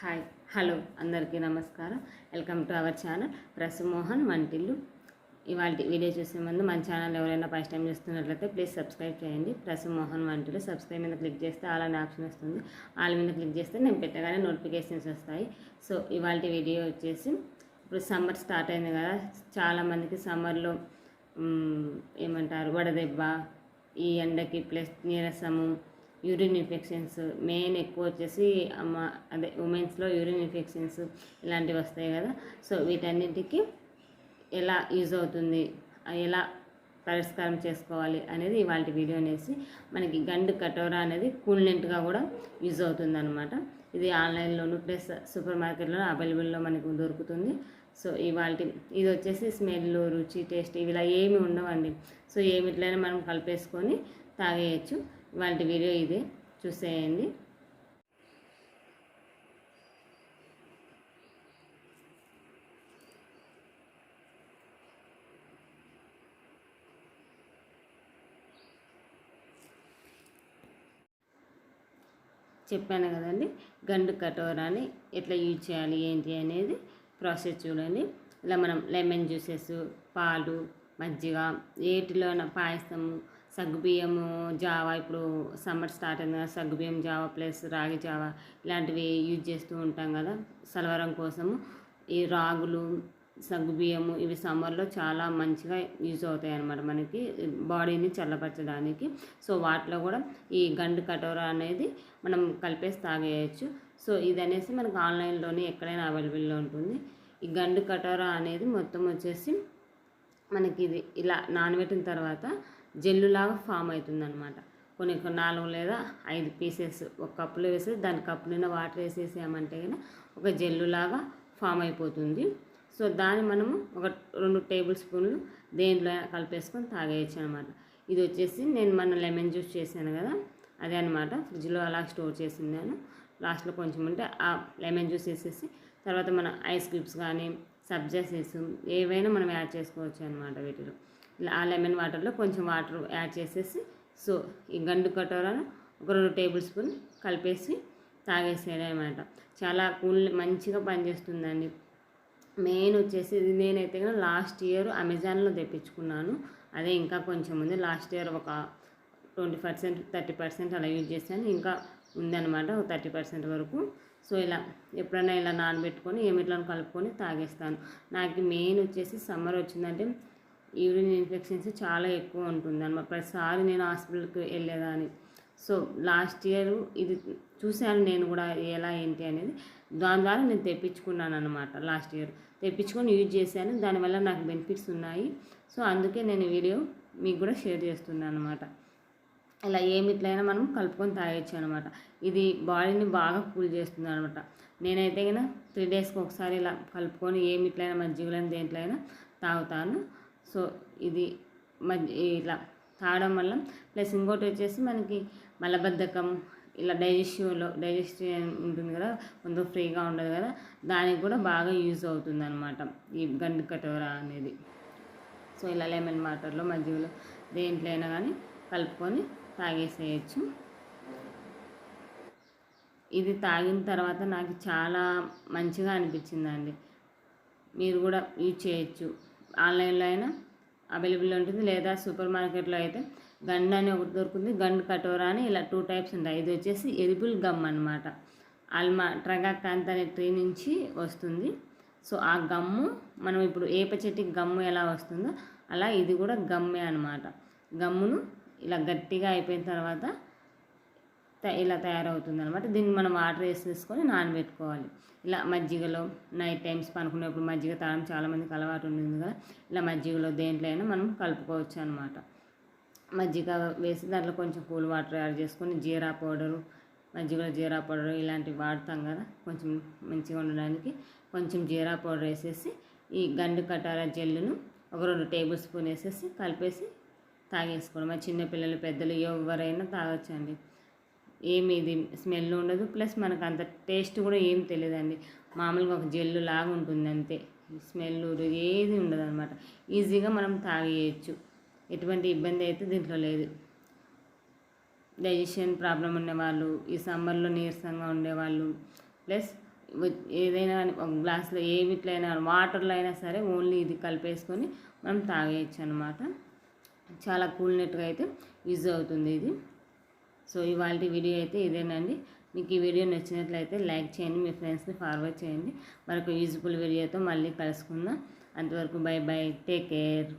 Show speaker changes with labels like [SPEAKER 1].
[SPEAKER 1] Hi hello అందరికీ నమస్కారం. Welcome to our channel Prasumohan Vantillu. ఇవాళ వీడియో చూసే ముందు మన ఛానల్ ఎవరైనా ఫస్ట్ టైం చూస్తున్నట్లయితే ప్లీజ్ సబ్స్క్రైబ్ చేయండి. ప్రసుమోహన్ వంటిల్లు సబ్స్క్రైబ్ మీద క్లిక్ చేస్తే ఆల్ అనే ఆప్షన్ వస్తుంది. ఆల్ మీద క్లిక్ చేస్తే నేను పెట్టగానే నోటిఫికేషన్స్ వస్తాయి. సో ఇవాళ వీడియో వచ్చేసి ఇప్పుడు సమ్మర్ స్టార్ట్ అయింది కదా, చాలామందికి సమ్మర్లో ఏమంటారు వడదెబ్బ, ఈ ఎండకి ప్లస్ నీరసము, యూరిన్ ఇన్ఫెక్షన్స్ మెయిన్ ఎక్కువ వచ్చేసి అదే ఉమెన్స్లో యూరిన్ ఇన్ఫెక్షన్స్ ఇలాంటివి వస్తాయి కదా. సో వీటన్నిటికీ ఎలా యూజ్ అవుతుంది, ఎలా పరిష్కారం చేసుకోవాలి అనేది ఇవాళ వీడియో అనేసి మనకి గండు కటోరా అనేది కూల్నెంట్గా కూడా యూజ్ అవుతుంది అనమాట. ఇది ఆన్లైన్లోను ప్లస్ సూపర్ మార్కెట్లో అవైలబుల్లో మనకు దొరుకుతుంది. సో ఇవాళ ఇది వచ్చేసి స్మెల్, రుచి, టేస్ట్ ఇవి ఇలా ఏమి ఉండవండి. సో ఏమిట్లైనా మనం కలిపేసుకొని తాగేయచ్చు. ఇవాళ వీడియో ఇదే, చూసేయండి. చెప్పాను కదండి, గండు కటోరాని ఎట్లా యూజ్ చేయాలి ఏంటి అనేది ప్రాసెస్ చూడండి. ఇలా మనం లెమన్ జ్యూసెస్, పాలు, మజ్జిగ, ఏటిలోన పాయసము, సగ్గుబియ్యము జావా, ఇప్పుడు సమ్మర్ స్టార్ట్ అయింది కదా, సగ్గుబియ్యం జావా ప్లస్ రాగి జావా ఇలాంటివి యూజ్ చేస్తూ ఉంటాం కదా సలవరం కోసము. ఈ రాగులు, సగ్గుబియ్యము ఇవి సమ్మర్లో చాలా మంచిగా యూజ్ అవుతాయి అన్నమాట మనకి బాడీని చల్లపరచడానికి. సో వాటిలో కూడా ఈ గండు కటోరా అనేది మనం కలిపేసి తాగేయచ్చు. సో ఇది అనేసి మనకు ఆన్లైన్లోనే ఎక్కడైనా అవైలబుల్లో ఉంటుంది. ఈ గండు కటోరా అనేది మొత్తం వచ్చేసి మనకి ఇది ఇలా నానబెట్టిన తర్వాత జెల్లులాగా ఫామ్ అవుతుంది అనమాట. కొన్ని 4 లేదా 5 పీసెస్ ఒక కప్పులో వేసి దాని కప్పు నిండా వాటర్ వేసేసామంటే కానీ ఒక జెల్లులాగా ఫామ్ అయిపోతుంది. సో దాన్ని మనము ఒక 2 టేబుల్ స్పూన్లు దేంట్లో కలిపేసుకొని తాగేయచ్చు అనమాట. ఇది వచ్చేసి నేను మన లెమన్ జ్యూస్ చేశాను కదా అదే అనమాట. ఫ్రిడ్జ్లో అలా స్టోర్ చేసిందాను. లాస్ట్లో కొంచెం ఉంటే ఆ లెమన్ జ్యూస్ వేసేసి తర్వాత మన ఐస్ క్యూబ్స్ కానీ సబ్జా సీడ్స్ ఏవైనా మనం యాడ్ చేసుకోవచ్చు అనమాట. వీటిలో ఇలా ఆ లెమన్ వాటర్లో కొంచెం వాటర్ యాడ్ చేసేసి సో ఈ గండు కటోరాను ఒక 2 టేబుల్ స్పూన్ కలిపేసి తాగేసేయడం అనమాట. చాలా మంచిగా పనిచేస్తుందండి. మెయిన్ వచ్చేసి ఇది నేనైతే కదా లాస్ట్ ఇయర్ అమెజాన్లో తెప్పించుకున్నాను. అదే ఇంకా కొంచెం ఉంది. లాస్ట్ ఇయర్ ఒక 20% 30% అలా యూజ్ చేశాను. ఇంకా ఉందన్నమాట ఒక 30% వరకు. సో ఇలా ఎప్పుడైనా ఇలా నానబెట్టుకొని ఏమిట్లో కలుపుకొని తాగేస్తాను. నాకు మెయిన్ వచ్చేసి సమ్మర్ వచ్చిందంటే యూరిన్ ఇన్ఫెక్షన్స్ చాలా ఎక్కువ ఉంటుంది అన్నమాట. ప్రతిసారి నేను హాస్పిటల్కి వెళ్ళేదాన్ని. సో లాస్ట్ ఇయర్ ఇది చూశాను నేను కూడా ఎలా ఏంటి అనేది. దాని ద్వారా నేను తెప్పించుకున్నాను అనమాట. లాస్ట్ ఇయర్ తెప్పించుకొని యూజ్ చేశాను. దానివల్ల నాకు బెనిఫిట్స్ ఉన్నాయి. సో అందుకే నేను వీడియో మీకు కూడా షేర్ చేస్తున్నాను అనమాట. ఇలా ఏమిట్లైనా మనం కలుపుకొని తాగొచ్చు అనమాట. ఇది బాడీని బాగా కూల్ చేస్తుంది అనమాట. నేనైతే కన్నా 3 డేస్కి ఒకసారి ఇలా కలుపుకొని ఏమిట్లైనా మజ్జిగలైనా దేంట్లో అయినా తాగుతాను. సో ఇది ఇలా తాగడం వల్ల ప్లస్ ఇంకోటి వచ్చేసి మనకి మలబద్ధకం ఇలా డైజెషన్ ఉంటుంది కదా, కొంచెం ఫ్రీగా ఉండదు కదా, దానికి కూడా బాగా యూజ్ అవుతుంది అనమాట ఈ గండు కటోరా అనేది. సో ఇలా లెమన్ వాటర్లో మజ్జిగలో దేంట్లో అయినా కానీ కలుపుకొని తాగేసేయచ్చు. ఇది తాగిన తర్వాత నాకు చాలా మంచిగా అనిపించిందండి. మీరు కూడా యూజ్ చేయొచ్చు. ఆన్లైన్లో అయినా అవైలబుల్ ఉంటుంది, లేదా సూపర్ మార్కెట్లో అయితే గండు అని ఒకటి దొరుకుతుంది, గండు కటోరా అని ఇలా 2 టైప్స్ ఉంటాయి. ఇది వచ్చేసి ఎడిబుల్ గమ్ అనమాట. ట్రగాకాంత్ అనే ట్రీ నుంచి వస్తుంది. సో ఆ గమ్ము మనం ఇప్పుడు ఏప చెట్టుకి గమ్ము ఎలా వస్తుందో అలా ఇది కూడా గమ్మే అనమాట. గమ్మును ఇలా గట్టిగా అయిపోయిన తర్వాత ఇలా తయారవుతుంది అనమాట. దీన్ని మనం వాటర్ వేసేసుకొని నానబెట్టుకోవాలి. ఇలా మజ్జిగలో నైట్ టైమ్స్ పనుకునేప్పుడు మజ్జిగ తాగడం చాలామందికి అలవాటు ఉంటుంది కదా, ఇలా మజ్జిగలో దేంట్లో అయినా మనం కలుపుకోవచ్చు అనమాట. మజ్జిగ వేసి దాంట్లో కొంచెం కూల్ వాటర్ యాడ్ చేసుకొని జీరా పౌడరు, మజ్జిగలో జీరా పౌడరు ఇలాంటివి వాడతాం కదా కొంచెం మంచిగా ఉండడానికి, కొంచెం జీరా పౌడర్ వేసేసి ఈ గండు కటోరా జెల్లును ఒక 2 టేబుల్ స్పూన్ వేసేసి కలిపేసి తాగేసుకోవడం. మా చిన్నపిల్లలు పెద్దలు ఎవరైనా తాగొచ్చండి. ఏమి ఇది స్మెల్ ఉండదు, ప్లస్ మనకు అంత టేస్ట్ కూడా ఏం తెలియదండి. మామూలుగా ఒక జెల్లు లాగా ఉంటుంది అంతే. స్మెల్ ఏది ఉండదు అనమాట. ఈజీగా మనం తాగేయచ్చు. ఎటువంటి ఇబ్బంది అయితే దీంట్లో లేదు. డైజెషన్ ప్రాబ్లం ఉన్నవాళ్ళు, ఈ సమ్మర్లో నీరసంగా ఉండేవాళ్ళు, ప్లస్ ఏదైనా ఒక గ్లాస్లో ఏమిట్లైనా వాటర్లో అయినా సరే ఓన్లీ ఇది కలిపేసుకొని మనం తాగేయచ్చు అనమాట. చాలా కూల్నెట్గా అయితే యూజ్ అవుతుంది ఇది. సో ఇవాళ వీడియో అయితే ఇదేనండి. మీకు ఈ వీడియో నచ్చినట్లయితే లైక్ చేయండి, మీ ఫ్రెండ్స్ని ఫార్వర్డ్ చేయండి. మరొక యూజ్ఫుల్ వీడియోతో మళ్ళీ కలుసుకుందాం. అంతవరకు బై బై, టేక్ కేర్.